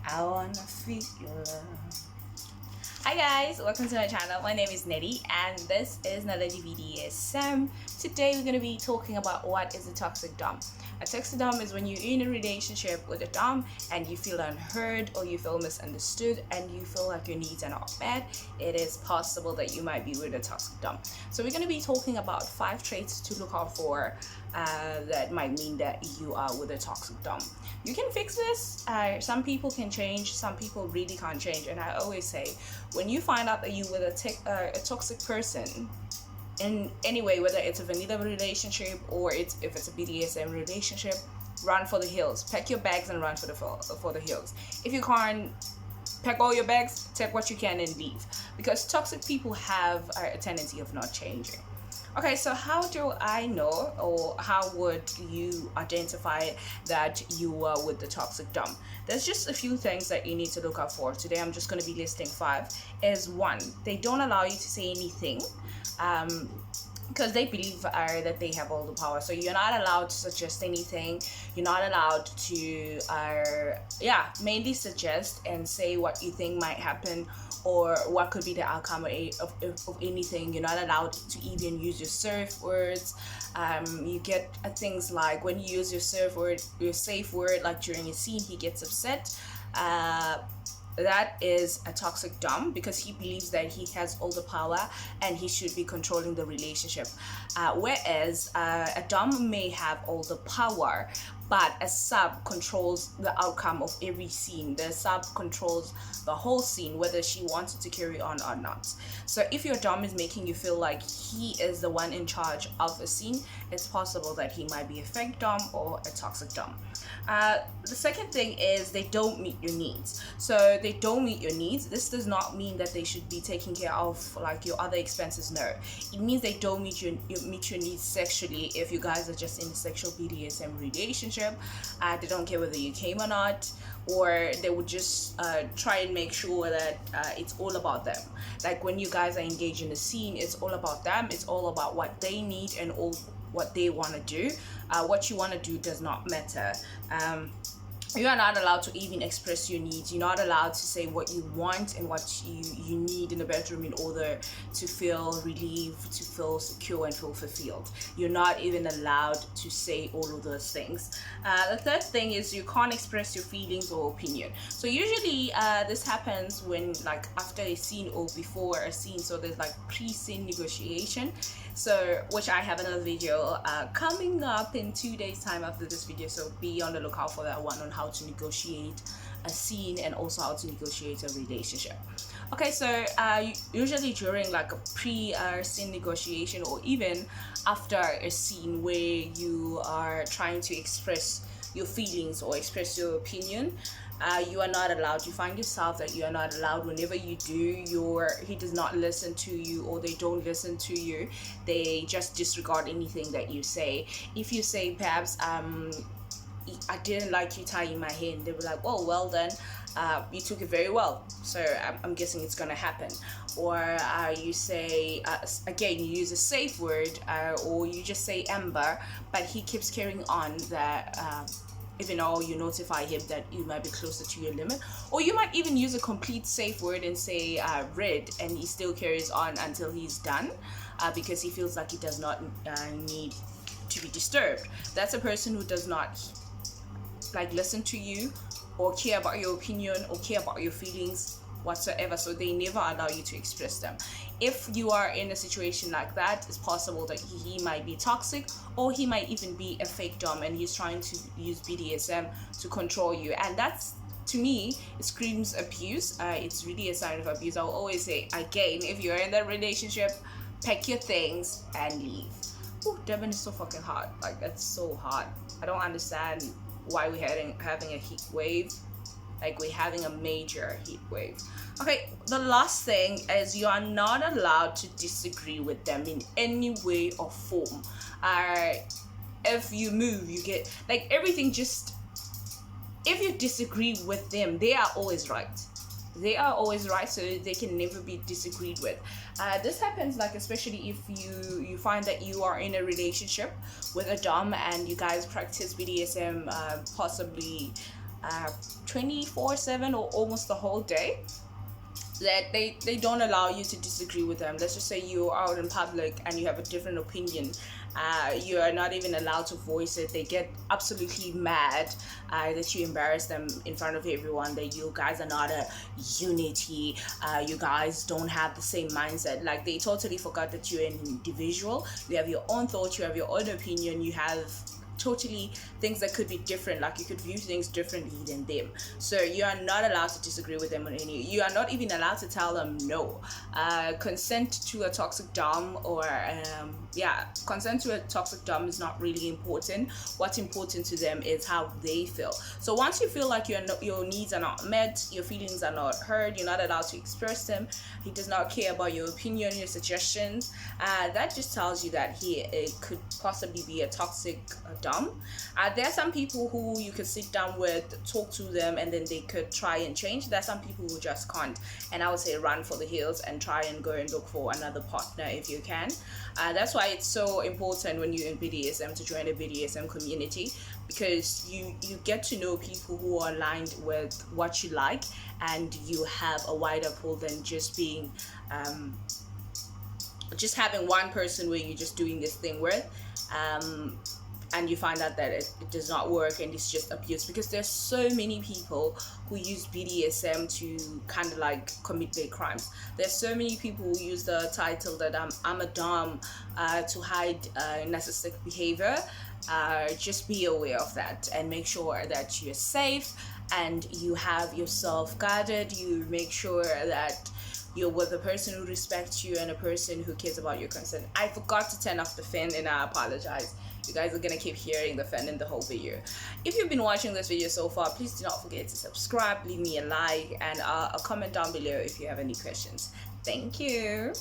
I wanna feel your love. Hi guys, welcome to my channel. My name is Nettie and this is Melody BDSM. Today we're going to be talking about what is a toxic dom. A toxic dom is when you're in a relationship with a dom and you feel unheard or you feel misunderstood and you feel like your needs are not met. It is possible that you might be with a toxic dom. So we're going to be talking about 5 traits to look out for that might mean that you are with a toxic dom. You can fix this. Some people can change, some people really can't change, and I always say when you find out that you with a toxic person in any way, whether it's a vanilla relationship or if it's a BDSM relationship, run for the hills. Pack your bags and run for the hills. If you can't pack all your bags, take what you can and leave, because toxic people have a tendency of not changing. Okay, so how do I know, or how would you identify that you are with the toxic dom? There's just a few things that you need to look out for. Today I'm just going to be listing 5. Is 1, they don't allow you to say anything because they believe that they have all the power. So you're not allowed to suggest anything. You're not allowed to mainly suggest and say what you think might happen or what could be the outcome of anything. You're not allowed to even use your safe words. You get things like when you use your safe word, like during a scene, he gets upset. That is a toxic dom because he believes that he has all the power and he should be controlling the relationship. Whereas a dom may have all the power, but a sub controls the outcome of every scene. The sub controls the whole scene, whether she wants it to carry on or not. So if your dom is making you feel like he is the one in charge of a scene, it's possible that he might be a fake dom or a toxic dom. The second thing is they don't meet your needs. So they don't meet your needs. This does not mean that they should be taking care of like your other expenses. No, it means they don't meet your needs sexually. If you guys are just in a sexual BDSM relationship, they don't care whether you came or not, or they would just try and make sure that it's all about them. Like when you guys are engaged in a scene, it's all about them. It's all about what they need and all what they want to do. What you want to do does not matter. You are not allowed to even express your needs. You're not allowed to say what you want and what you need in the bedroom in order to feel relieved, to feel secure and feel fulfilled. You're not even allowed to say all of those things. The third thing is you can't express your feelings or opinion. So usually this happens when like after a scene or before a scene. So there's like pre-scene negotiation. So which I have another video coming up in 2 days time after this video, so be on the lookout for that one on how to negotiate a scene and also how to negotiate a relationship. Okay, so usually during like a pre-scene negotiation or even after a scene where you are trying to express your feelings or express your opinion, you are not allowed. You find yourself that you are not allowed. Whenever you do, he does not listen to you, or they don't listen to you. They just disregard anything that you say. If you say perhaps I didn't like you tying my hair, and they were like, oh well then you took it very well, so I'm guessing it's gonna happen. Or you say again, you use a safe word, or you just say Amber, but he keeps carrying on that even though you notify him that you might be closer to your limit. Or you might even use a complete safe word and say red, and he still carries on until he's done because he feels like he does not need to be disturbed. That's a person who does not like listen to you or care about your opinion or care about your feelings whatsoever, so they never allow you to express them. If you are in a situation like that, it's possible that he might be toxic, or he might even be a fake dom and he's trying to use BDSM to control you, and that's, to me, it screams abuse. It's really a sign of abuse. I'll always say again, if you're in that relationship, pack your things and leave. Ooh, Devin is so fucking hot. Like, that's so hot. I don't understand why we're having a heat wave. Like, we're having a major heat wave. Okay, the last thing is you are not allowed to disagree with them in any way or form. If you move, you get like everything. Just if you disagree with them, they are always right. They are always right, so they can never be disagreed with. This happens like especially if you find that you are in a relationship with a dom and you guys practice BDSM possibly 24/7 or almost the whole day, that they don't allow you to disagree with them. Let's just say you're out in public and you have a different opinion. You are not even allowed to voice it. They get absolutely mad that you embarrass them in front of everyone, that you guys are not a unity, you guys don't have the same mindset. Like, they totally forgot that you're an individual. You have your own thoughts, you have your own opinion, you have totally things that could be different. Like, you could view things differently than them, so you are not allowed to disagree with them on any. You are not even allowed to tell them no. Consent to a toxic dom, or consent to a toxic dom is not really important. What's important to them is how they feel. So once you feel like your needs are not met, your feelings are not heard, you're not allowed to express them, he does not care about your opinion, your suggestions, that just tells you that it could possibly be a toxic dom. There are some people who you could sit down with, talk to them, and then they could try and change. There are some people who just can't, and I would say run for the hills and try and go and look for another partner if you can. That's why it's so important when you're in BDSM to join a BDSM community, because you get to know people who are aligned with what you like, and you have a wider pool than just being just having one person where you're just doing this thing with, and you find out that it does not work and it's just abuse. Because there's so many people who use BDSM to kind of like commit their crimes. There's so many people who use the title that I'm a dom to hide narcissistic behavior. Just be aware of that and make sure that you're safe and you have yourself guarded. You make sure that you're with a person who respects you and a person who cares about your consent. I forgot to turn off the fan, and I apologize. You guys are gonna keep hearing the fan in the whole video. If you've been watching this video so far, please do not forget to subscribe, leave me a like, and a comment down below if you have any questions. Thank you.